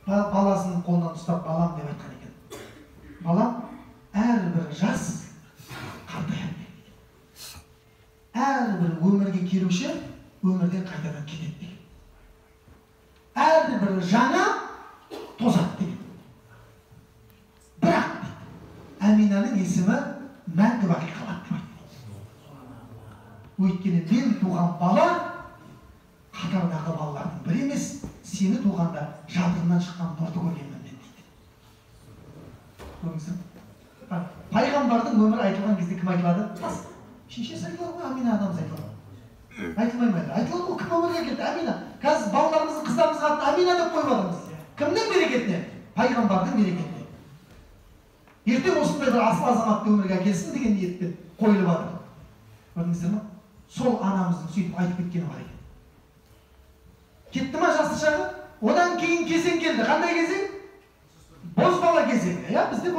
баласының қолынан ұстап балам деп айтқан екен. Балам, әрбір жас қартаяды дейді. Әрбір өмірге келуші өмірден қайтадан кетеді дейді. Әрбір жаңа тозады дейді. Бірақ дейді, Әминаның есімі мәңгі бақи қалады деп айтты. Өйткені мен туған бала қатардағы балалардың бірі емес, сені туғанда жадырынан шыққан нұрды көргенмін дейді. Көрдіңіз бе? Пайғамбардың өмірі айтылған кезде кім айтылады? Шешесі айтылады ғой, Амина анамыз айтылады. Айтылмай ма? Айтылады ғой, кім өмірге келді? Амина. Қазір балаларымыздың, қыздарымыздың атын Амина деп қойып жатырмыз. Кімнің берекетіне? Пайғамбардың берекетіне. Ертең осындай бір асыл азаматты өмірге әкелсін деген ниетпен қойылып жатыр. Көрдіңіздер ме? Сол анамыздың сөйтіп айтып кеткені бар екен. Кетті ма жастық шағы? Одан кейін кезең келді. Қандай кезең? Бозбала кезеңі. Бізде